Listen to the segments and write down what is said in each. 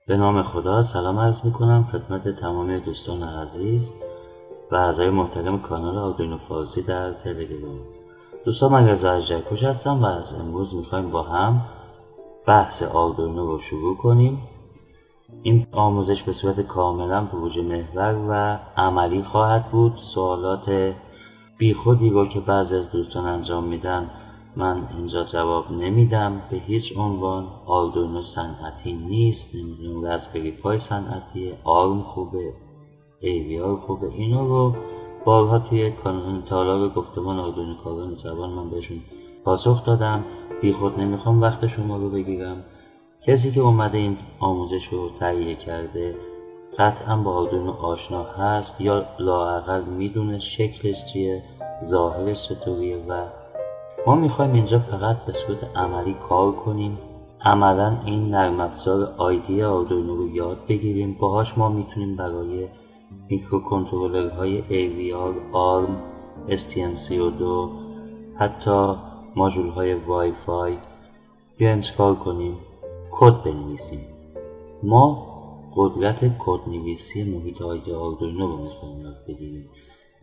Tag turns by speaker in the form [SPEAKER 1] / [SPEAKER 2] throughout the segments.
[SPEAKER 1] به نام خدا سلام عرض میکنم خدمت تمام دوستان عزیز و اعضای محترم کانال آردوینو فارسی در تلگرام. دوستان، من رضا اژدرکش هستم و از امروز میخوایم با هم بحث آردوینو رو شروع کنیم. این آموزش به صورت کاملا پروژه محور و عملی خواهد بود. سوالات بیخودی رو که بعضی از دوستان انجام میدن من اینجا جواب نمیدم. به هیچ عنوان آردوینو صنعتی نیست، نمیدونم رزبری پای صنعتیه، آرم خوبه، AVR خوبه. اینو رو بارها توی کانال تالار گفتمان آردوینو کاران جوان من بهشون پاسخ دادم. بیخود نمیخوام وقت شما رو بگیرم. کسی که اومده این آموزش رو تهیه کرده قطعا با آردوینو آشنا هست یا لااقل میدونه شکلش چیه، ظاهرش چطوریه و ما میخوایم اینجا فقط به صورت عملی کار کنیم. عملا این نرم افزار آیدی آردوینو رو یاد بگیریم. باهاش ما میتونیم برای میکروکنترلرهای AVR، ARM، STM32، حتی ماژول های وای فای بیایم چکار کنیم؟ کد بنویسیم. ما قدرت کد نویسی محیط آیدی آردوینو رو میخوایم یاد بگیریم.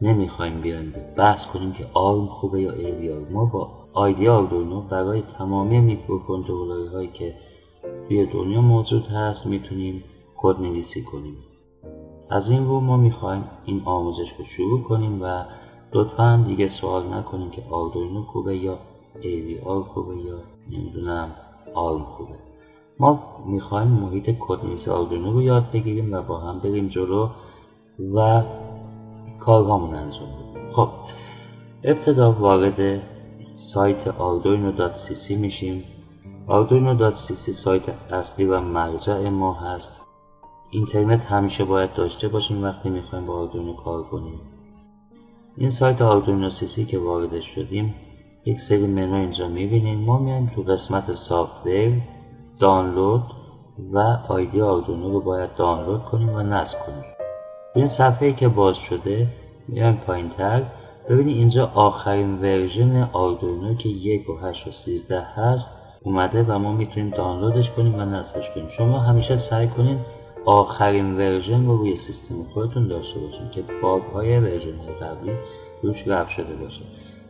[SPEAKER 1] نمیخوایم بیایم بحث کنیم که آرم خوبه یا AVR. ما با آیدی آردوینو برای تمامی میکروکنترلرهایی که توی دنیا موجود هست میتونیم کد نویسی کنیم. از این رو ما میخوایم این آموزش رو شروع کنیم و لطفا هم دیگه سوال نکنیم که آردوینو خوبه یا AVR خوبه یا نمیدونم آرم خوبه. ما میخوایم محیط کد نویسی آردوینو رو یاد بگیریم و با هم بریم جلو و کارهامون انجام بدیم. خب ابتدا وارد سایت arduino.cc میشیم. arduino.cc سایت اصلی و مرجع ما هست. اینترنت همیشه باید داشته باشیم وقتی میخوایم با آردوینو کار کنیم. این سایت arduino.cc که واردش شدیم یک سری منو اینجا میبینیم. ما میایم تو قسمت سافت‌ور، دانلود و آیدی آردوینو رو باید دانلود کنیم و نصب کنیم. این صفحه‌ای که باز شده میایم پایین‌تر ببینید اینجا آخرین ورژن آردوینو که 1.8 و 13 هست اومده و ما میتونیم دانلودش کنیم و نصبش کنیم. شما همیشه سعی کنین آخرین ورژن رو روی سیستم خودتون داشته باشین که باگ‌های ورژن‌های قبلی روش رفع شده باشه.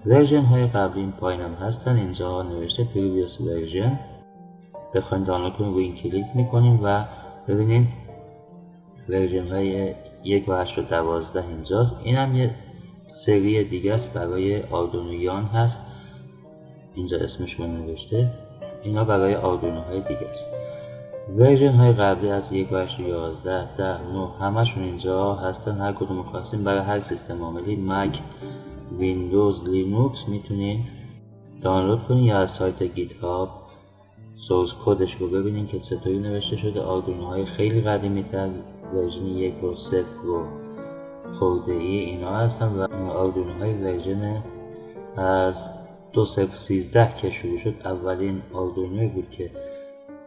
[SPEAKER 1] ورژن‌های قبلی این پایینم هستن. اینجا نوشته previous version. بخواید دانلود کنیم روی این کلیک میکنیم و ببینید ورژن‌های 1.8 و 12 اینجاست. این هم یه سری دیگه است برای آردوینویان هست. اینجا اسمشون نوشته. اینا برای آردوینوهای دیگه است. ورژن های قبلی از 1.8 و 11 10 9 همشون اینجا هستن. هر کدوم خواستیم برای هر سیستم عاملی مک، ویندوز، لینوکس میتونین دانلود کنین یا از سایت گیت هاب سورس کدش رو ببینین که چطوری نوشته شده. آردوینوهای خیلی قدیمی تر ورژن 1 و 0 رو خورده ای اینا هستن و این آردوینوهای ورژن از 2.0.13 که شروع شد. اولین آردوینوی بود که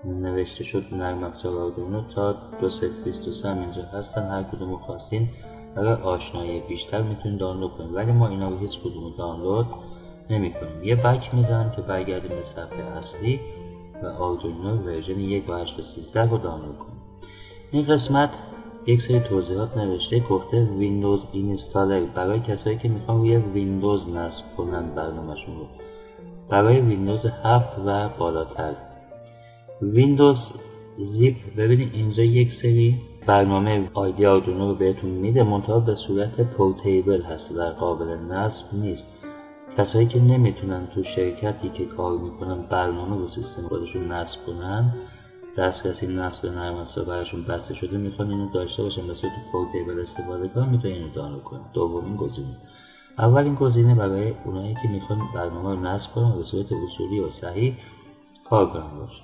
[SPEAKER 1] نوشته شد نرم افزار آردوینو تا 2.0.23 هم اینجا هستن. هر کدوم رو خواستین برای آشنایی بیشتر میتونید دانلود کنید، ولی ما اینا رو هیچ کدوم رو دانلود نمی کنیم. یه بک میزنم که برگردیم به صفحه اصلی و آردوینو ورژن 1.8 و 13 رو دانلود کنیم. این قسمت یک سری توضیحات نوشته. گفته ویندوز اینستالر برای کسایی که میخوان روی ویندوز نصب کنن برنامه‌شون رو، برای ویندوز 7 و بالاتر. ویندوز زیپ ببینید اینجا یک سری برنامه آیدی آردوینو رو بهتون میده، منتها به صورت پورتیبل هست و قابل نصب نیست. کسایی که نمیتونن تو شرکتی که کار میکنن برنامه رو سیستم خودشون نصب کنن، دسترسی نصب نرم افزار براشون بسته شده، میخوان اینو داشته باشن به صورت پورتیبل استفاده کنن، میتونن اینو دانلود کنن. دومین گزینه. اولین گزینه برای اونایی که میخوان برنامه رو نصب کنن به صورت اصولی و صحیح کار کنن باشه.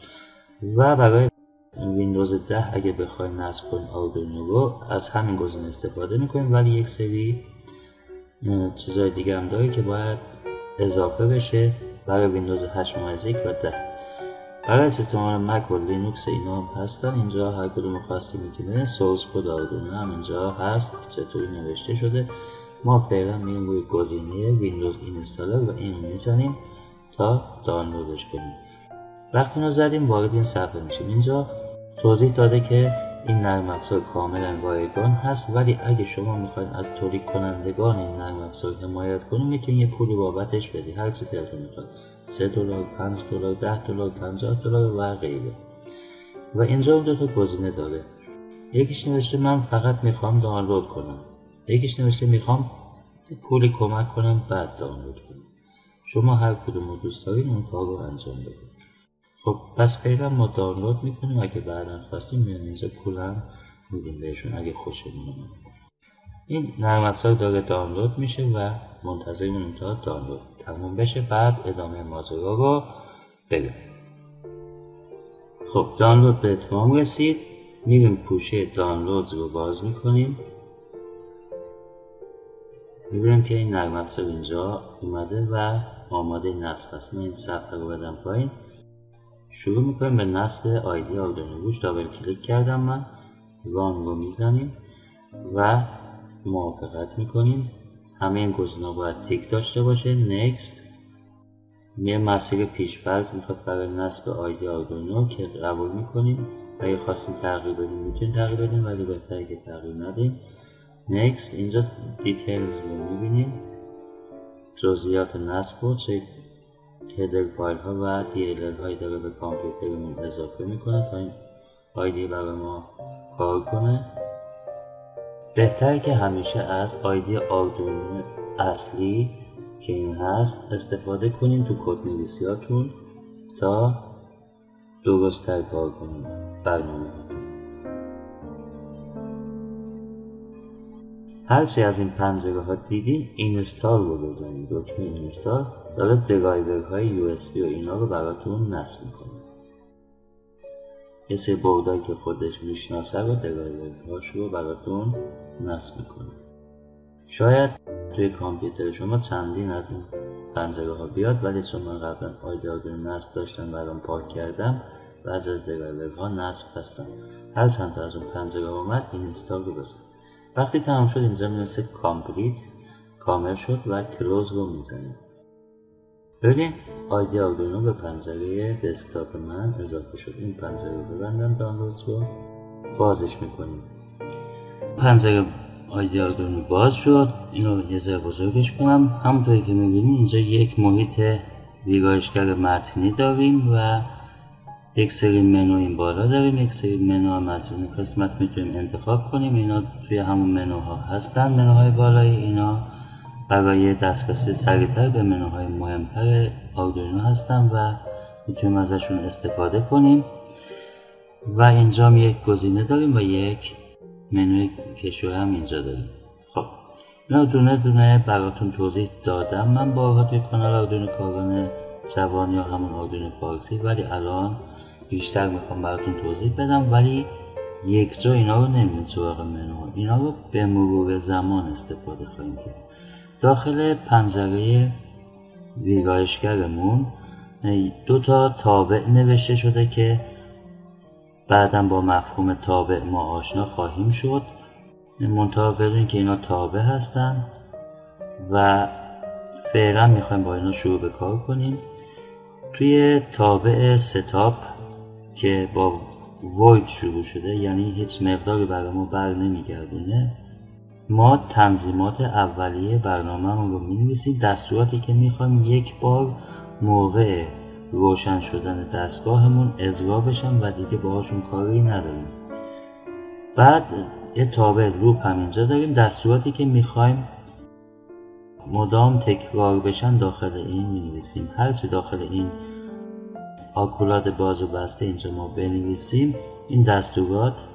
[SPEAKER 1] و برای ویندوز 10 اگه بخوایم نصب کنیم آردوینو رو از همین گزینه استفاده میکنیم، ولی یک سری چیزهای دیگه هم داره که باید اضافه بشه برای ویندوز 8 1 و 10. برای سیستم عامل مک و لینوکس اینا هم هستن. اینجا هر کدوم خواستیم میتونه سورس کد آردوینو هم اینجا هست چطوری نوشته شده. ما فعلا میریم روی گزینه ویندوز اینستالر و اینو میزنیم تا دانلودش کنیم. وقتی اینو زدیم وارد این صفحه میشیم. اینجا توضیح داده که این نرم افزار کاملا رایگان هست، ولی اگه شما میخواید از تولید کنندگان این نرم افزار حمایت کنید میتونید یه پولی بابتش بدی، هر چی دلتون میخواد، $3 $5 $10 $50 و غیره. و اینجا دو تا گزینه داره، یکیش نوشته من فقط میخوام دانلود کنم، یکیش نوشته میخوام پولی کمک کنم بعد دانلود کنم. شما هر کدوم رو دوست دارین اون کار رو انجام بدید. خب پس فعلا ما دانلود میکنیم، اگه بعدا خواستیم میان اینجا پولم میدیم بهشون اگه خوشمون اومد. این نرم افزار داره دانلود میشه و منتظریم تا دانلود تموم بشه، بعد ادامه ماجرا رو بریم. خب دانلود به اتمام رسید، میریم پوشه دانلود رو باز میکنیم، میبینیم که این نرم افزار اینجا اومده و آماده نصب است. من این صفحه رو بدم پایین، شروع میکنیم به نصب آیدی آردوینو. روش دابل کلیک کردم، من ران رو میزنیم و موافقت میکنیم. همه این گزینه‌ها باید تیک داشته باشه. نکست. یه مسیر پیش‌فرض میخواد برای نصب آیدی آردوینو که قبول میکنیم. اگه خواستیم تغییر بدیم میتونیم تغییر بدیم، ولی بهتره که تغییر ندیم. نکست. اینجا دیتیلز رو میبینیم، جزئیات نصب رو، چه هدر فایل ها و DLL هایی داره به کامپیوترمون اضافه میکنه تا این آیدی برای ما کار کنه. بهتره که همیشه از آیدی آردوینو اصلی که این هست استفاده کنین تو کد نویسیاتون تا درست تر کار کنین برنامه. هرچی از این پنجره ها دیدین اینستال رو بزنید، دکمه اینستال داره درایورهای USB و اینا رو براتون نصب میکنه. یه سری بردایی که خودش میشناسه رو درایورهاش رو براتون نصب میکنه. شاید توی کامپیوتر شما چندین از این پنجره ها بیاد، ولی چون من قبلا آیدی آردوینو نصب داشتم برام پاک کردم، بعضی از درایورها نصب هستن. هر چند تا از اون پنجره ها اومد اینستال رو بزن. وقتی تمام شد اینجا میرسه کامپلیت، کامل شد و کلوز رو میزنیم. ببین آیدی آردوینو به پنجره دسکتاپ من اضافه شد. این پنجره رو ببندم، دانلود رو بازش میکنیم. پنجره آیدی آردوینو باز شد. اینو یه ذره بزرگش کنم. همونطوری که میبینید اینجا یک محیط ویرایشگر متنی داریم و یک سری منو این بالا داریم، یک سری منو هم از این قسمت میتونیم انتخاب کنیم. اینا توی همون منوها هستن. منوهای بالایی اینا برای دسترسی سریعتر به منوهای مهمتر آردوینو هستن و میتونیم ازشون استفاده کنیم. و اینجا یک گزینه داریم و یک منوی کشوی هم اینجا داریم. خب اینا دونه دونه براتون توضیح دادم من بارها توی کانال آردوینو کاران جوان یا همون آردوینو فارسی، ولی الان بیشتر میخوام براتون توضیح بدم. ولی یک جا اینا رو نمیدیم سراغ منو، اینا رو به مرور زمان استفاده خواهیم کرد. داخل پنجره ویرایشگرمون دو تا تابع نوشته شده که بعداً با مفهوم تابع ما آشنا خواهیم شد. منتها بدونید که اینا تابع هستن و فعلا میخوایم با اینا شروع به کار کنیم. توی تابع ستاپ که با void شروع شده، یعنی هیچ مقداری برای ما بر نمیگردونه، ما تنظیمات اولیه برنامه رو می‌نویسیم، دستوراتی که میخوایم یک بار موقع روشن شدن دستگاهمون اجرا بشن و دیگه باهاشون کاری نداریم. بعد یه تابع لوپ هم اینجا داریم، دستوراتی که میخوایم مدام تکرار بشن داخل این می‌نویسیم. هرچی داخل این آکولاد باز و بسته اینجا ما بنویسیم، این دستورات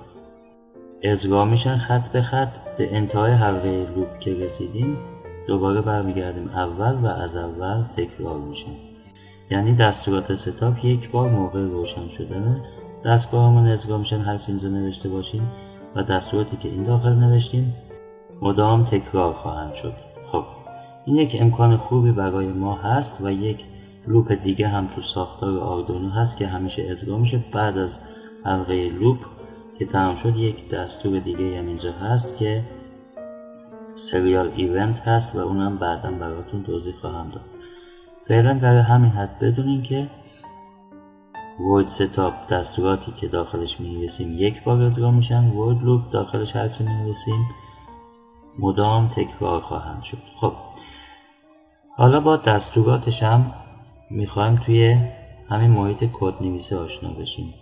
[SPEAKER 1] اجرا میشن خط به خط. به انتهای حلقه لوپ که رسیدیم دوباره برمیگردیم اول و از اول تکرار میشن. یعنی دستورات ستاپ یک بار موقع روشن شدن دستگاهمون اجرا میشن، هر چی اینجا نوشته باشیم، و دستوراتی که این داخل نوشتیم مدام تکرار خواهند شد. خب این یک امکان خوبی برای ما هست و یک لوپ دیگه هم تو ساختار آردوینو هست که همیشه اجرا میشه. بعد از حلقه لوپ که تمام شد یک دستور دیگه هم اینجا هست که سریال ایونت هست و اونم بعدا براتون توضیح خواهم داد. فعلا در همین حد بدونین که ورد ستاپ دستوراتی که داخلش می‌نویسیم یک بار اجرا میشن، ورد لوپ داخلش هرچی می‌نویسیم مدام تکرار خواهند شد. خب حالا با دستوراتش هم میخوایم توی همین محیط کد نویسی آشنا بشیم.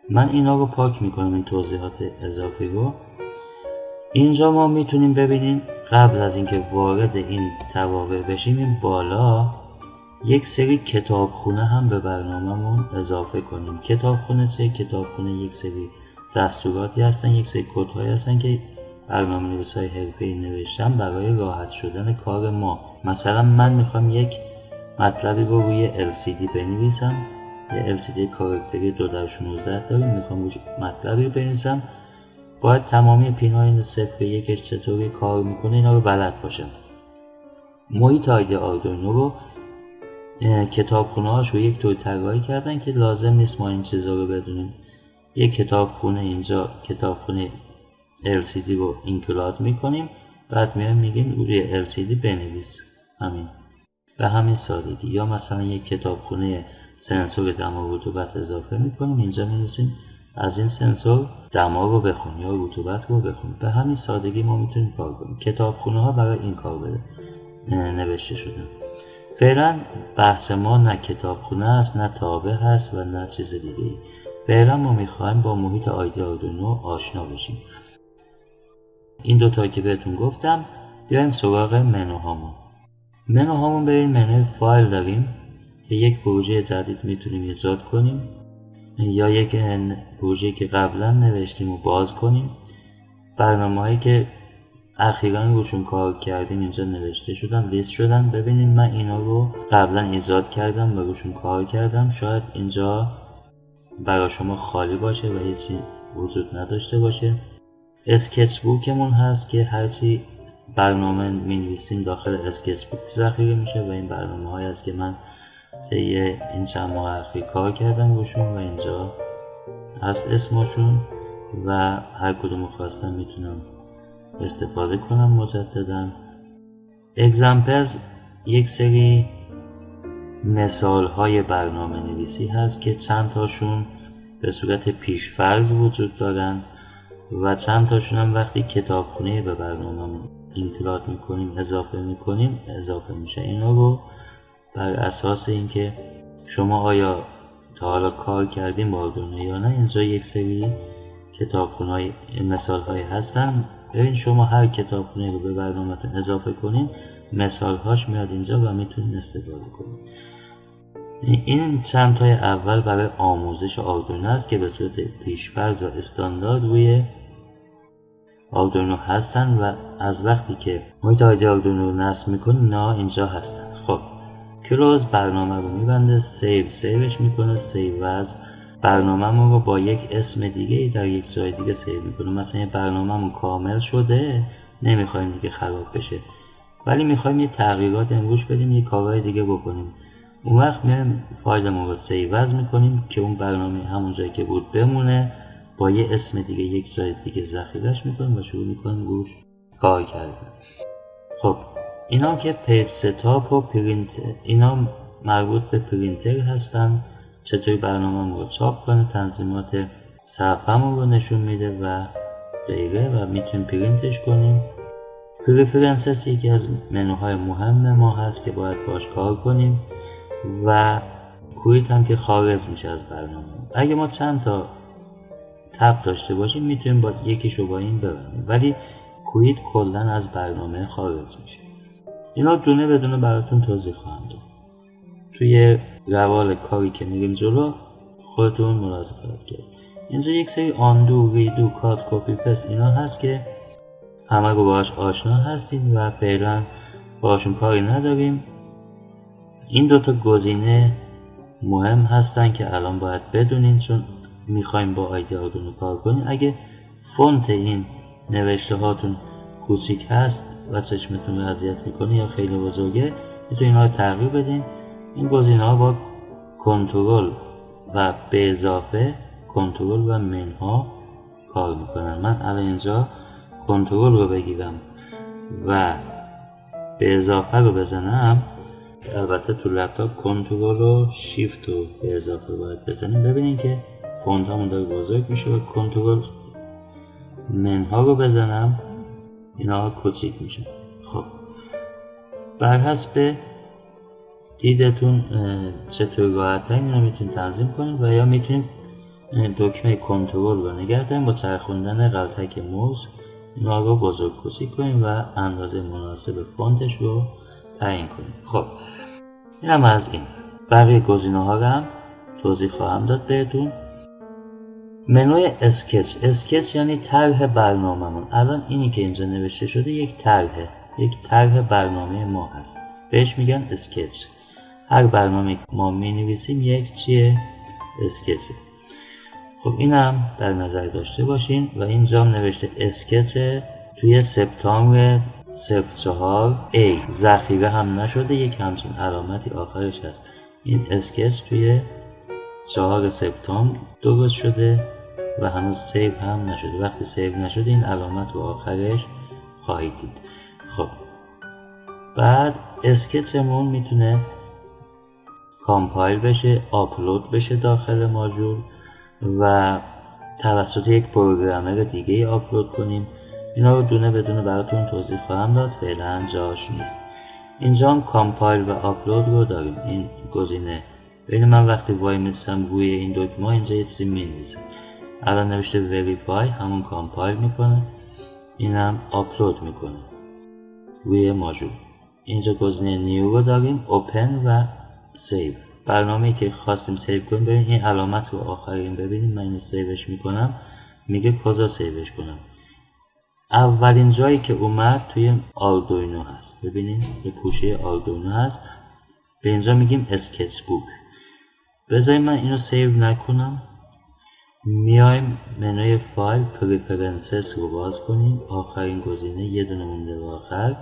[SPEAKER 1] من اینا رو پاک میکنم، این توضیحات اضافی رو. اینجا ما میتونیم ببینیم قبل از اینکه وارد این توابع بشیم این بالا یک سری کتابخونه هم به برنامه‌مون اضافه کنیم. کتابخونه چه؟ کتابخونه یک سری دستوراتی هستن، یک سری کدهایی هستن که برنامه‌نویسای حرفه‌ای نوشتن برای راحت شدن کار ما. مثلا من میخوام یک مطلبی رو روی LCD بنویسم، یه LCD کاراکتری 2x16 داریم، میخوام روش مطلبی رو بنویسم، باید تمامی پین‌های 0 1 چطوری کار میکنه اینا رو بلد باشم. محیط ایده آردوینو رو کتابخونه‌هاش رو یک طور طراحی کردن که لازم نیست ما این چیزا رو بدونیم. یک کتابخونه اینجا کتابخونه LCD رو اینکلود میکنیم، بعد میگیم روی LCD بنویس، همین به همین سادگی. یا مثلا یک کتابخونه سنسور دما و رطوبت اضافه میکنیم، اینجا می‌نویسیم از این سنسور دما رو بخون یا رطوبت رو بخون. به همین سادگی ما میتونیم کار کنیم. کتابخونه ها برای این کار نوشته شدن. فعلا بحث ما نه کتابخونه است، نه تابع هست و نه چیز دیگه. فعلا ما میخوایم با محیط ایده آردوینو آشنا بشیم. این دوتا که بهتون گفتم. بیایم سراغ منوهامون بریم منوی فایل داریم که یک پروژه جدید میتونیم ایجاد کنیم یا یک پروژه‌ای که قبلا نوشتیم و باز کنیم. برنامه‌هایی که اخیراً روشون کار کردیم اینجا نوشته شدن، لیست شدن. ببینیم من اینا رو قبلا ایجاد کردم و روشون کار کردم. شاید اینجا برای شما خالی باشه و هیچی وجود نداشته باشه. اسکچ بوکمون هست که هرچی برنامه می‌نویسیم داخل اسکچ بوک ذخیره میشه و این برنامه‌هایی است که من طی این چند ماه اخیر کار کردم روشون و اینجا هست اسمشون و هر کدوم خواستم میتونم استفاده کنم مجددا. اگزامپلز یک سری مثال های برنامه نویسی هست که چند تاشون به صورت پیشفرض وجود دارن و چند تاشون هم وقتی کتابخونه به برنامه اینکلود میکنیم اضافه میشه. اینا رو بر اساس اینکه شما آیا تا حالا کار کردیم با آردوینو یا نه اینجا یک سری کتابخونه‌های مثال‌هایی هستن. ببین شما هر کتابخونه رو به برنامه‌تون اضافه کنین مثال‌هاش میاد اینجا و میتونین استفاده کنین. این چند تای اول برای آموزش آردوینو است که به صورت پیش‌فرض و استاندارد روی آردوینو هستن و از وقتی که محیط ایده آردوینو رو نصب میکنین اینا اینجا هستن. خب کلوز برنامه رو میبنده، سیوش میکنه، سیو از برنامه‌مون رو با یک اسم دیگه در یک جای دیگه سیو میکنه. مثلا یه برنامه‌مون کامل شده نمیخوایم دیگه خراب بشه ولی میخوایم یه تغییرات امروز بدیم، یه کارهای دیگه بکنیم. اون وقت میایم فایلمون رو سیو از میکنیم که اون برنامه همون جایی که بود بمونه، با یه اسم دیگه یک جای دیگه ذخیره‌اش میکنیم و شروع میکنیم روش کار کردن. خب اینا که پیج ستاپ و پرینت اینا مربوط به پرینتر هستن، چطوری برنامه رو چاپ کنه، تنظیمات صفحه‌مون رو نشون میده و غیره و میتونیم پرینتش کنیم. پرفرنسز یکی از منوهای مهم ما هست که باید باش کار کنیم و کویت هم که خارج میشه از برنامه. اگه ما چند تا تب داشته باشیم میتونیم با یکیشو با این ببندیم ولی کویت کلا از برنامه خارج میشه. اینا دونه بدونه براتون توضیح خواهم داد. توی روال کاری که میریم جلو خودتون ملاحظه خواهید کرد. اینجا یک سری آندو، ریدو، کات، کپی پست اینا هست که همه رو باهاش آشنا هستیم و فعلا باهاشون کاری نداریم. این دوتا گزینه مهم هستن که الان باید بدونین چون میخوایم با ایده آردوینو کار کنیم. اگه فونت این نوشته هاتون کوچیک هست و چشمتون رو اذیت میکنه یا خیلی بزرگه میتونین اینا رو تغییر بدین. این گزینه ها با کنترل و به اضافه کنترل و منها کار میکنن. من الان اینجا کنترل رو بگیرم و به اضافه رو بزنم البته تو لپتاپ کنترل و شیفت رو به اضافه باید بزنیم. ببینید که فونت همون داره بزرگ میشه و کنترل منها رو بزنم اینا کوچیک میشه. خب بر حسب دیدتون چطور راحت ترین رو میتونید تنظیم کنید و یا میتونید دکمه کنترل رو نگه داریم با چرخوندن غلطک موز اینا رو بزرگ کوچیک کنیم و اندازه مناسب فونتش رو تعیین کنیم. خب این هم از این. بقیه گزینه ها رو هم توضیح خواهم داد بهتون. منوی اسکچ یعنی طرح برنامه‌مون. الان اینی که اینجا نوشته شده یک طرح برنامه ما هست، بهش میگن اسکچ. هر برنامه که ما مینویسیم یک چیه؟ اسکچه. خب اینم در نظر داشته باشین. و اینجا نوشته اسکچ توی سپتامبر 04 A ذخیره هم نشده، یک همچین علامتی آخرش هست. این اسکچ توی 4 سپتامبر درست شده و هنوز سیو هم نشده. وقتی سیو نشده این علامت رو آخرش خواهید دید. خب بعد اسکچمون میتونه کامپایل بشه، آپلود بشه داخل ماژول و توسط یک پروگرامر دیگه ای آپلود کنیم. اینا رو دونه بدونه براتون توضیح خواهم داد، فعلا جاش نیست. اینجا هم کامپایل و آپلود رو داریم. این گزینه ببین من وقتی وای میستم روی این دکمه اینجا یه چیزی مینویسه. الان نوشته وریفای، همون کامپایل میکنه، اینم آپلود میکنه روی ماژول. اینجا گزینه نیو رو داریم، اوپن و سیو. برنامه‌ای که خواستیم سیو کنیم، ببین این علامت رو آخرین ببینید من اینو سیوش میکنم، میگه کجا سیوش کنم. اولین جایی که اومد توی آردوینو هست. ببینید یه پوشه آردوینو هست، به اینجا میگیم اسکچ بوک. بذاریم من اینو سیو نکنم، میایم منوی فایل پریفرنسز رو باز کنیم، آخرین گزینه یه دونه مونده به آخر.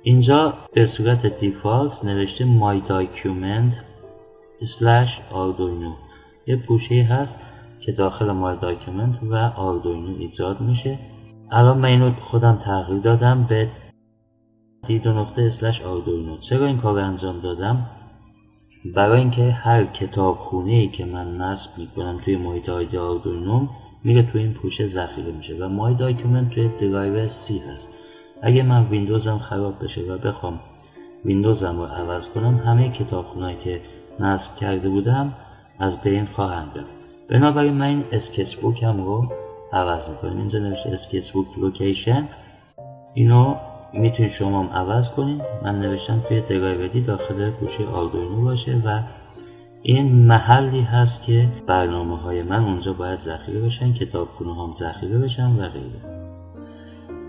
[SPEAKER 1] اینجا به صورت دیفالت نوشته my document /arduino. یه پوشه هست که داخل my document و آردوینو ایجاد میشه. الان من اینو خودم تغییر دادم به d2./arduino. چرا این کار انجام دادم؟ برای اینکه هر کتابخونه‌ای که من نصب میکنم توی محیط آیدی آردوینو میره توی این پوشه ذخیره میشه و my document توی درایو C هست. اگه من ویندوزم خراب بشه و بخوام ویندوزم رو عوض کنم، همه کتابخونه‌ای که نصب کرده بودم از بین خواهند رفت. بنابراین من این اسکچ بوکم رو عوض میکنم. اینجا نوشته اسکچ بوک لوکیشن، اینو میتونید شما هم عوض کنید. من نوشتم توی درایو دی داخل پوشه آردوینو باشه و این محلی هست که برنامه های من اونجا باید ذخیره بشن، کتابخونه هم ذخیره بشن و غیره.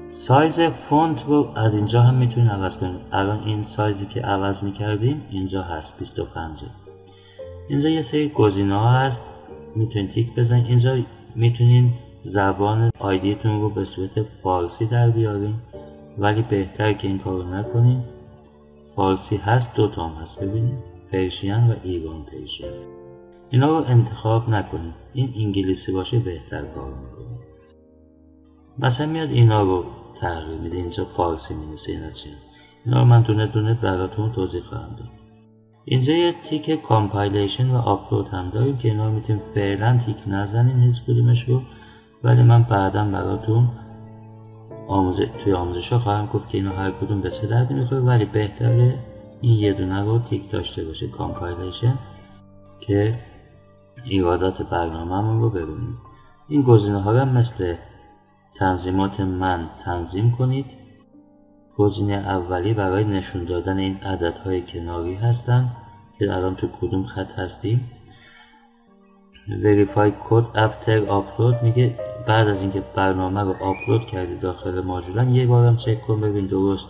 [SPEAKER 1] سایز فونت رو از اینجا هم میتونید عوض کنید. الان این سایزی که عوض میکردیم اینجا هست 25. اینجا یه سری گزینه ها هست میتونید تیک بزنید. اینجا میتونید زبان آیدیتون رو به صورت فارسی در بیارین، ولی بهتر که این کارو نکنید. فارسی هست، دو تا هم هست، ببینید پرشین و ایران پرشین. اینا رو انتخاب نکنید، این انگلیسی باشه بهتر کار میکنه. مثلا میاد اینا رو تغییر میده، اینجا فارسی مینویسه. اینا چیه؟ اینا رو من دونه دونه براتون توضیح خواهم داد. اینجا یه تیک کامپایلیشن و آپلود هم داریم که اینا رو میتونید فعلا تیک نزنین هیچ کدومش رو، ولی من بعدا براتون توی آموزش ها خواهم گفت که اینا هر کدوم به چه دردی میخوره، ولی بهتره این یه دونه رو تیک داشته باشه، کامپایلیشن، که ایرادات برنامه‌مون رو ببینیم. این گزینه ها رو مثل تنظیمات من تنظیم کنید. گزینه اولی برای نشون دادن این عددهای کناری هستن که الان تو کدوم خط هستیم. Verify code after upload میگه بعد از اینکه برنامه رو آپلود کردی داخل ماژولم یه بارم چک کن ببین درست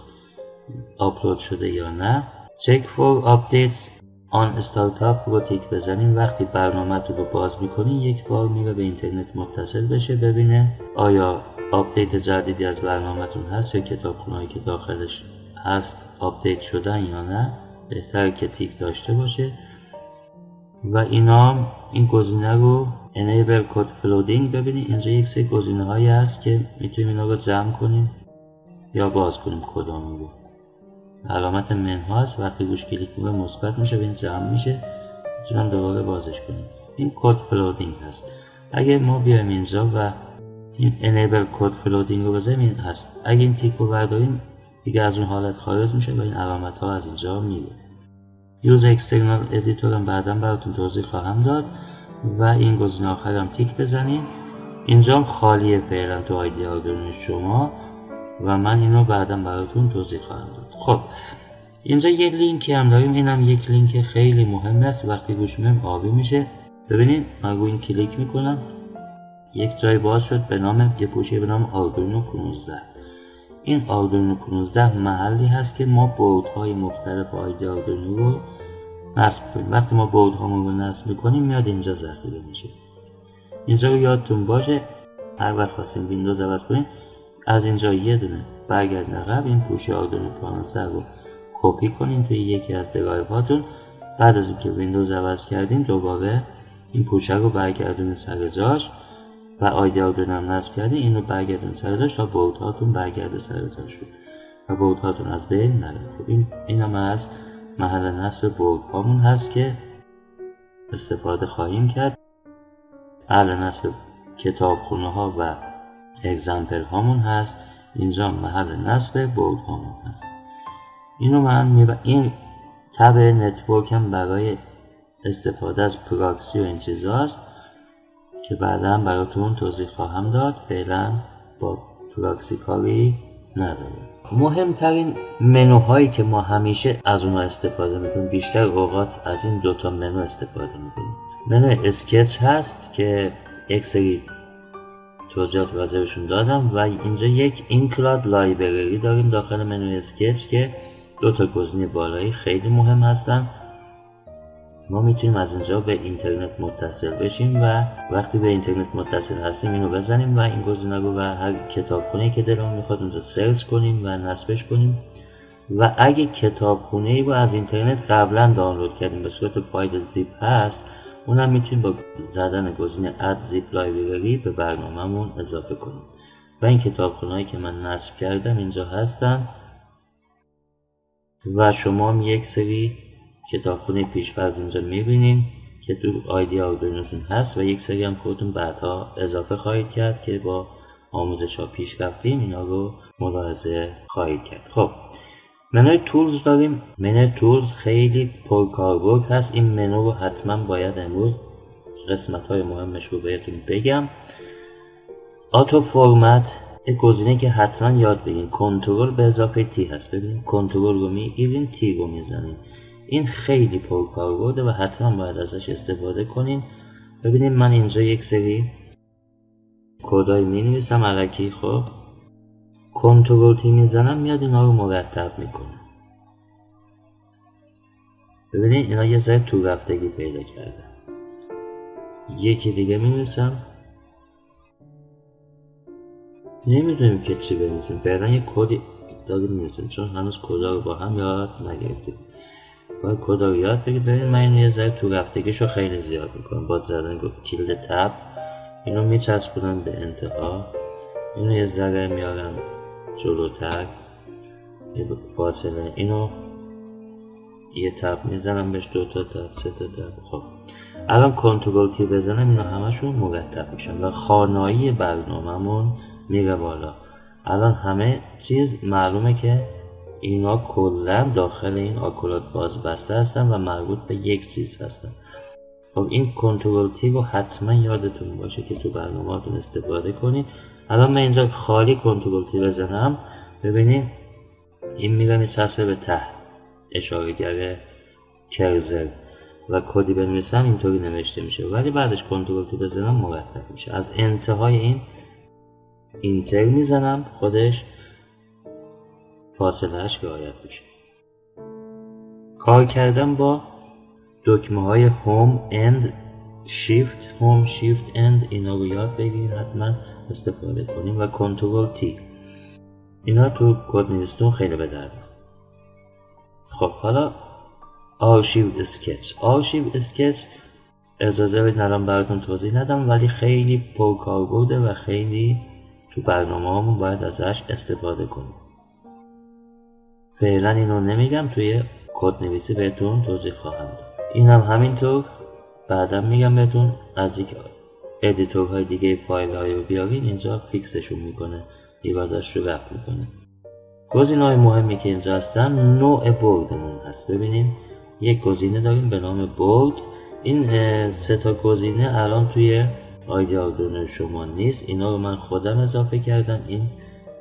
[SPEAKER 1] آپلود شده یا نه. Check for updates on startup رو تیک بزنیم. وقتی برنامه رو باز میکنین یک بار میره به اینترنت متصل بشه ببینه آیا آپدیت جدیدی از برنامه‌تون هست یا کتابخونه‌ای که داخلش هست آپدیت شدن یا نه. بهتره که تیک داشته باشه. و این گزینه رو enable code flooding ببینید اینجا یک سری گزینه هایی هست که میتونیم اینا رو جمع کنیم یا باز کنیم کدام رو. علامت منها است. وقتی روش کلیک میکنم مثبت میشه و این جمع میشه، میتونم دوباره بازش کنم. این کد فلودینگ هست. اگه ما بیایم اینجا و این انیبل کد فلودینگ رو بزنیم، این هست. اگه این تیک رو برداریم دیگه از اون حالت خارج میشه و این علامت ها از اینجا میره. یوز اکسترنال ادیتور هم بعدا براتون توضیح خواهم داد و این گزینه آخر هم تیک بزنیم. اینجا هم خالیه فعلا تو آیدی آردوینو شما و من اینو بعدا براتون توضیح خواهم داد. خب اینجا یه لینکی هم داریم، اینم یک لینک خیلی مهم است. وقتی روش میام آبی میشه. ببینید من روی این کلیک میکنم، یک جای باز شد به نام یه پوشه به نام آردوینو 15. این آردوینو 15 محلی هست که ما بردهای مختلف آیدی آردوینو رو نصب کنیم. وقتی ما بردهامون رو نصب میکنیم میاد اینجا ذخیره میشه. اینجا رو یادتون باشه هر وقت خواستیم ویندوز عوض کنیم از اینجا یه دونه برگردین عقب، این پوشه آردوینو 15 رو کپی کنین توی یکی از درایو هاتون. بعد از اینکه ویندوز عوض کردین دوباره این پوشه رو برگردونین سر جاش و آیدی آردوینو هم نصب کردین، اینو برگردونین سر جاش تا بورد هاتون برگرده سر جاش و بورد هاتون از بین نره. خب این هم از محل نصب بورد هامون هست که استفاده خواهیم کرد. محل نصب کتابخونه ها و اگزمپل هامون هست. اینجا محل نصب بورد هامون هست. اینو من این تب نتورک هم برای استفاده از پراکسی و این چیزاست که بعدا براتون توضیح خواهم داد. فعلا با پراکسی کاری نداره. مهمترین منوهایی که ما همیشه از اونها استفاده میکنیم، بیشتر اوقات از این دوتا منو استفاده میکنیم. منو اسکچ هست که یک سری توضیحات راجعشون دادم و اینجا یک اینکلاد لایبرری داریم داخل منو اسکچ که دوتا گزینه بالایی خیلی مهم هستن. ما میتونیم از اینجا به اینترنت متصل بشیم و وقتی به اینترنت متصل هستیم اینو بزنیم و این گزینه رو و هر کتابخونه‌ای که دلمون میخواد اونجا سرچ کنیم و نصبش کنیم. و اگه کتابخونه‌ای رو از اینترنت قبلا دانلود کردیم به صورت فایل زیپ هست، اونم میتونیم با زدن گزینه اد زیپ لایبرری به برنامه‌مون اضافه کنیم. و این کتابخونه‌ای که من نصب کردم اینجا هستن و شما هم یک سری کتابخونه پیش‌فرض اینجا می‌بینین که تو آیدی آردوینوتون هست و یک سری هم خودتون بعدها اضافه خواهید کرد که با آموزش‌ها پیش رفتیم اینا رو ملاحظه خواهید کرد. خب منوی تولز داریم. منوی تولز خیلی پرکاربرد هست. این منو رو حتما باید امروز قسمت‌های مهمش رو بهتون بگم. آتو فرمت یک گزینه که حتما یاد بگیرین. کنترل به اضافه تی هست. ببینید کنترل رو میگیرین تی رو میزنین. این خیلی پرکاربرده و حتما باید ازش استفاده کنین. ببینید من اینجا یک سری کدای می نویسم الکی. خب کنترل تی میزنم میاد اینا رو مرتب میکنه. ببینید اینا یه ذره تو رفتگی پیدا کرده. یکی دیگه می نویسم. نمیدونیم که چی بنویسیم. فعلا یه کدی داریم می‌نویسیم چون هنوز کدا رو با هم یاد نگرفتیم. باید کدا رو یاد بگید. ببین من اینو یه ذره تو رفتگیشو خیلی زیاد میکنم. با زدن کلید تب اینو میچسبونم به انتها. اینو یه ذره میارم جلوتر، یه فاصله اینو یه تب میزنم بهش، 2 تا تب، 3 تا تب. خب الان کنترل تی بزنم اینا همشون مرتب میشن و خوانایی برنامه‌مون میره بالا. الان همه چیز معلومه که اینا کلا داخل این آکولات باز بسته هستن و مربوط به یک چیز هستن. خب این کنترل تی رو حتما یادتون باشه که تو برنامه‌تون استفاده کنید. الان من اینجا خالی کنترل تی بزنم، ببینید این میره میچسبه به ته اشاره‌گر کرزر و کدی بنویسم اینطوری نوشته میشه، ولی بعدش کنترل تی بزنم مرتب میشه. از انتهای این اینتر میزنم خودش فاصلهش رعایت میشه. کار کردن با دکمه های هوم اند شیفت، هوم شیفت اند اینا رو یاد بگیرید، حتما استفاده کنیم و کنترل تی اینا تو کد نویسیتون خیلی به درد. خب حالا آرشیو اسکچ. آرشیو اسکچ اجازه بدین الان براتون توضیح ندم ولی خیلی پرکاربرده و خیلی تو برنامه‌هامون باید ازش استفاده کنیم. فعلا اینو نمیگم، توی کد نویسی بهتون توضیح خواهم داد. اینم همینطور بعدا میگم بهتون. از یک ادیتورهای دیگه فایل های رو بیارین اینجا فیکسشون میکنه، ایراداش رو رفع میکنه. گزینه‌های مهمی که اینجا هستن نوع بردمون هست. ببینیم یک گزینه داریم به نام برد. این 3 تا گزینه الان توی آیدی آردوینو شما نیست، اینا رو من خودم اضافه کردم.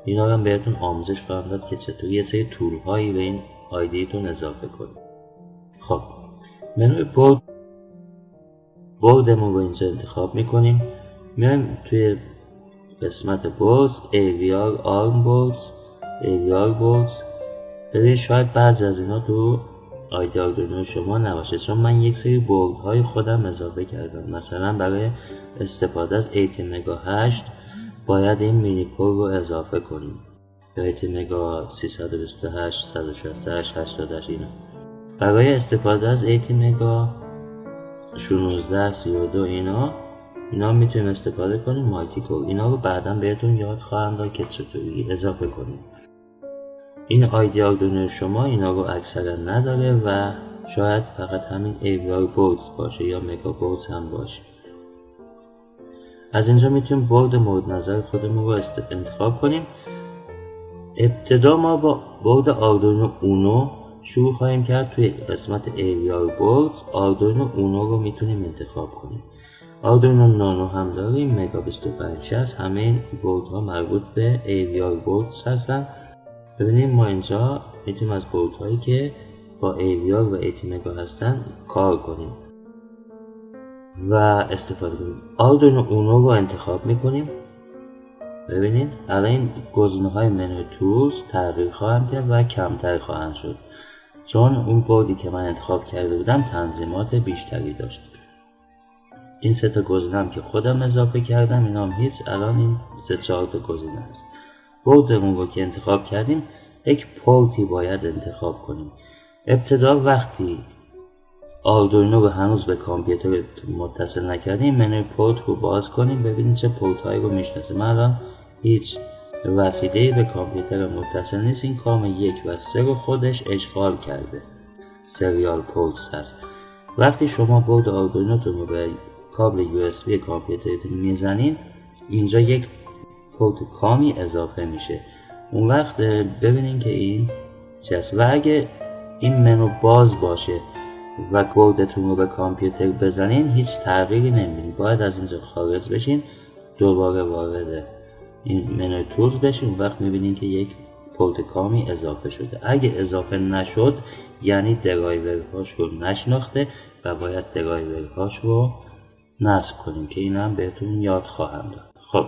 [SPEAKER 1] اینا رو هم بهتون آموزش خواهم داد که چطوری یه سری تول هایی به این آیدیتون اضافه کنید. خب منوی بردمون رو اینجا انتخاب میکنیم. میایم توی قسمت بوردز AVR ARM بوردز AVR بوردز. ببینید شاید بعضی از اینا تو آیدی آردوینو شما نباشه، چون من یک سری بورد های خودم اضافه کردم. مثلا برای استفاده از ATmega8 باید این مینی کور رو اضافه کنیم، یا ATmega 328 168 88 اینا. برای استفاده از ATmega 16 32 اینا میتونیم استفاده کنیم مایتی کور. اینا رو بعدا بهتون یاد خواهم داد که چطوری اضافه کنیم. این آیدی آردوینو شما اینا رو اکثرا نداره و شاید فقط همین AVR بوردز باشه یا مگا بوردز هم باشه. از اینجا میتونیم بورد مورد نظر خودمون رو انتخاب کنیم. ابتدا ما با بورد آردوینو اونو شروع خواهیم کرد. توی قسمت AVR بوردز آردوینو اونو رو میتونیم انتخاب کنیم. آردوینو نانو هم داریم، مگا 2560. همه این بورد ها مربوط به AVR بوردز هستن. ببینیم ما اینجا میتونیم از بورد هایی که با AVR و ATmega هستن کار کنیم و استفاده کنیم. آردوینو اونو رو انتخاب میکنیم. ببینید الان این گزینه های منوی تولز تغییر خواهند کرد و کمتر خواهند شد، چون اون بوردی که من انتخاب کرده بودم تنظیمات بیشتری داشت. این 3 تا گزینه هم که خودم اضافه کردم، اینا هم هیچ. الان این 3-4 تا گزینه هست. بوردمون رو که انتخاب کردیم یک پورتی باید انتخاب کنیم. ابتدا وقتی آردوینو رو هنوز به کامپیوتر متصل نکردیم منوی پورت رو باز کنیم، ببینید چه پورت هایی رو میشناسه. من الان هیچ وسیله‌ای به کامپیوتر متصل نیست. این کام 1 و 3 رو خودش اشغال کرده، سریال پورتس هست. وقتی شما بورد آردوینوتون رو به کابل USB کامپیوترتون میزنین اینجا یک پورت کامی اضافه میشه. اون وقت ببینین که این چه است. و اگه این منو باز باشه و بوردتون رو به کامپیوتر بزنین هیچ تغییری نمیبینید. باید از اینجا خارج بشین، دوباره وارد این منوی تولز بشین. اون وقت میبینین که یک پورت کامی اضافه شده. اگه اضافه نشد یعنی درایورهاش رو نشناخته و باید درایورهاش رو نصب کنیم که این هم بهتون یاد خواهم داد. خب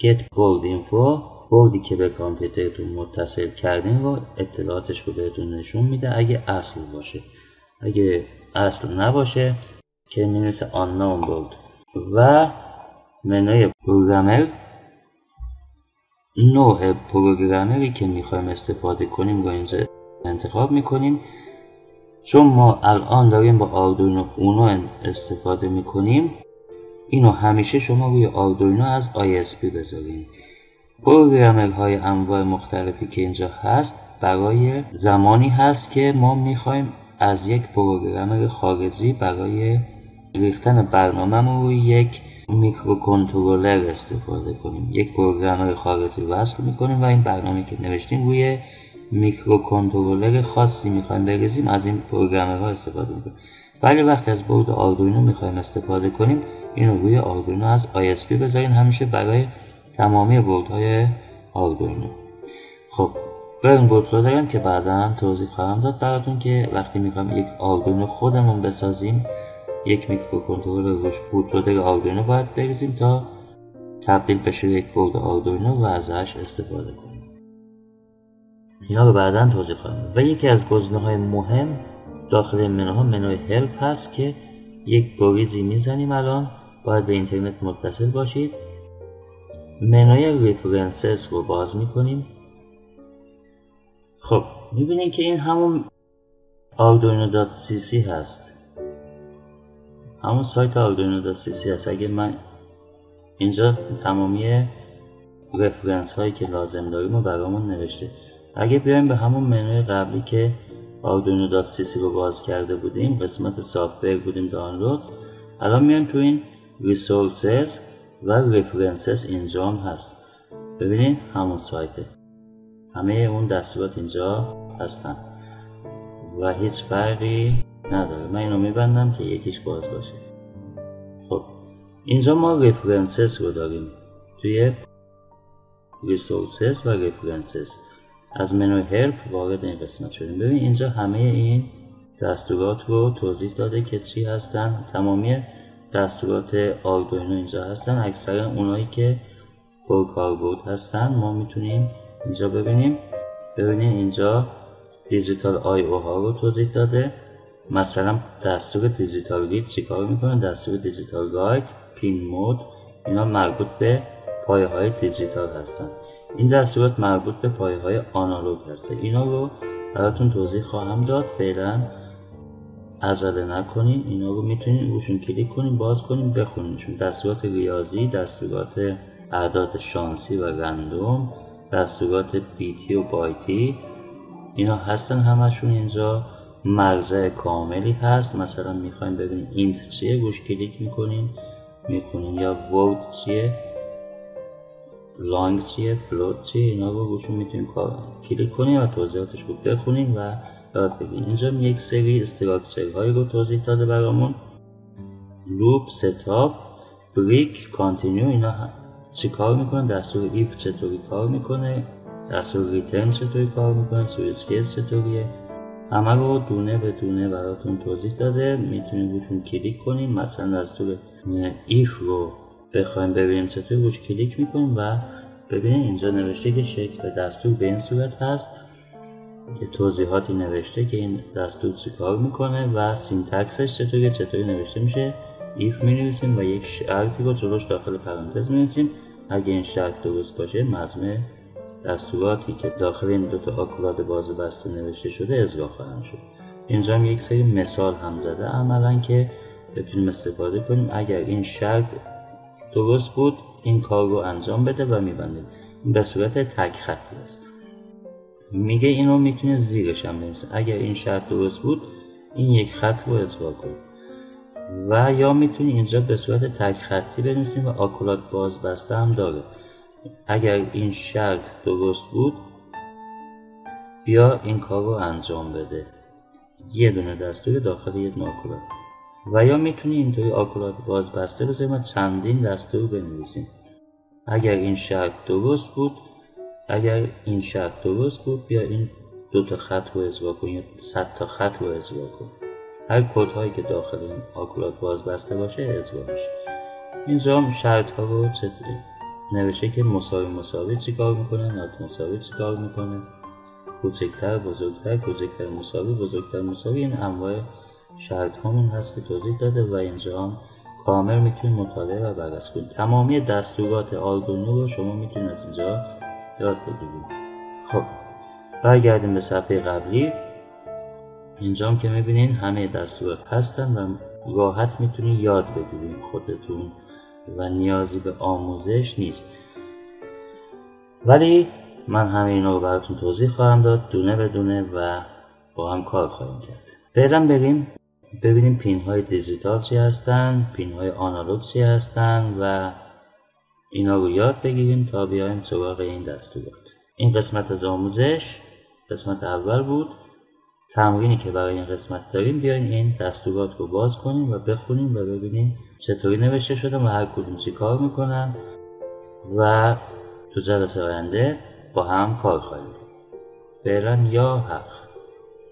[SPEAKER 1] get board info، بوردی که به کامپیوترتون متصل کردین رو اطلاعاتش رو بهتون نشون میده اگه اصل باشه. اگه اصل نباشه که مینویسه unknown board. و منوی پروگرامر، نوع پروگرامری که میخوایم استفاده کنیم رو اینجا انتخاب میکنیم. چون ما الان داریم با آردوینو اونو استفاده میکنیم، اینو همیشه شما روی آردوینو از ISP بذاریم. پروگرامرهای انواع مختلفی که اینجا هست برای زمانی هست که ما میخوایم از یک پروگرامر خارجی برای ریختن برنامه‌مون روی یک میکروکنترلر استفاده کنیم. یک پروگرامر خارجی وصل میکنیم و این برنامه‌ای که نوشتیم روی میکروکنترلر خاصی میخوایم بریزیم، از این پروگرامرها استفاده میکنیم. ولی وقتی از بورد آردوینو میخوایم استفاده کنیم اینو روی آردوینو از ISP بذارین، همیشه برای تمامی بوردهای آردوینو. خب برن بورد رو دارم که بعدا توضیح خواهم داد براتون که وقتی میخوایم یک آردوینو خودمون بسازیم یک میکروکنترلر روش بوتلودر آردوینو باید بریزیم تا تبدیل بشه یک بورد آردوینو و ازش استفاده کنیم. اینا رو بعدا توضیح خواهم داد. و یکی از گزینه‌های مهم داخل این منوها منوی هلپ هست که یک گریزی میزنیم. الان باید به اینترنت متصل باشید. منوی ریفرنسز رو باز میکنیم. خب میبینید که این همون arduino.cc هست، همون سایت arduino.cc هست. اگه من اینجا تمامی رفرنس هایی که لازم داریم رو برامون نوشته. اگه بیایم به همون منوی قبلی که arduino.cc رو باز کرده بودیم، قسمت سافت‌ور بودیم دانلودز، الان میایم تو این resources و references اینجا هم هست. ببینید همون سایته، همه اون دستورات اینجا هستن و هیچ فرقی نداره. من اینو میبندم که یکیش باز باشه. خب اینجا ما references رو داریم توی resources و references. از منوی help وارد این قسمت شدیم. ببین اینجا همه این دستورات رو توضیح داده که چی هستن. تمامی دستورات آردوینو اینجا هستن. اکثر اونایی که پرکاربرد هستن ما میتونیم اینجا ببینیم. ببینید اینجا دیجیتال آی او ها رو توضیح داده. مثلا دستور دیجیتال رید چیکار میکنه، دستور دیجیتال رایت، پین مود، اینا مربوط به پایه های دیجیتال هستن. این دستورات مربوط به پایه های آنالوگ هسته. اینا رو براتون توضیح خواهم داد. فعلا عجله نکنین. اینا رو میتونین روشون کلیک کنین، باز کنین، بخونینشون. دستورات ریاضی، دستورات اعداد شانسی و رندوم، دستورات بیتی و بایتی، اینا هستن همشون اینجا. مرجع کاملی هست. مثلا میخوایم ببینیم اینت چیه، روش کلیک میکنین میکنین، یا ورد چیه، لانگ چیه، فلوت چیه، اینا رو روشون میتونین کلیک کنین و توضیحاتش رو بخونین و یاد بگیرین. اینجا یک سری استراکچر هایی رو توضیح داده برامون. لوپ، ستاپ، بریک، کانتینیو، اینا چی کار میکنن، دستور ایف چطوری کار میکنه، دستور ریترن چطوری کار میکنه، سویچ کیس چطوریه، همه رو دونه به دونه براتون توضیح داده. میتونید روشون کلیک کنین. مثلا دستور ایف رو بخوایم ببینیم چطوری، روش کلیک میکنیم و ببینید اینجا نوشته که شکل دستور به این صورت هست. یه توضیحاتی نوشته که این دستور چی کار میکنه و سینتکسش چطوری نوشته میشه. ایف مینویسیم و یک شرطی رو جلوش داخل پرانتز مینویسیم. اگه این شرط درست باشه مجموع دستوراتی که داخل این دوتا آکولاد باز بسته نوشته شده اجرا خواهند شد. اینجا هم یک سری مثال هم زده عملا که بتونیم استفاده کنیم. اگر این شرط درست بود این کار رو انجام بده و میبندیم. این به صورت تک خطی است. میگه اینو میتونه زیرش هم بنویسه. اگر این شرط درست بود این یک خط رو اجرا کن. و یا میتونی اینجا به صورت تک خطی بنویسیم و آکولاد باز بسته هم داره. اگر این شرط درست بود بیا این کار رو انجام بده. یه دونه دستور داخل یه دونه آکولاد. و یا میتونی اینطوری آکولاد باز بسته بذاریم و چندین دستور بنویسیم. اگر این شرط درست بود بیا این دوتا خط رو اجرا کن یا 100 تا خط رو اجرا کن. هر کد هایی که داخل این آکولاد باز بسته باشه اجرا میشه. اینجا هم شرط ها رو نوشته که مساوی چی کار میکنه، نات مساوی چی کار میکنه، کوچکتر بزرگتر، کوچکتر مساوی، این انواع شرط همون هست که توضیح داده و اینجا هم کامل میتونید مطالعه و بررسی کنید. تمامی دستورات آردوینو رو شما میتونید از اینجا یاد بگیرید. خب برگردیم به صفحه قبلی. اینجا هم که میبینین همه دستورات هستن و راحت میتونید یاد بگیرید خودتون و نیازی به آموزش نیست. ولی من همه اینا رو براتون توضیح خواهم داد دونه به دونه و با هم کار خواهیم کرد. فعلا بریم ببینیم پین های دیجیتال چی هستن، پین های آنالوگ چی هستن و اینا رو یاد بگیریم تا بیایم سراغ این دستورات. این قسمت از آموزش قسمت اول بود. تمرینی که برای این قسمت داریم، بیاین این دستورات رو باز کنیم و بخونیم و ببینیم چطوری نوشته شده و هر کدوم چی کار میکنن و تو جلسه آینده با هم کار خواهیم کرد. فعلا یا حق.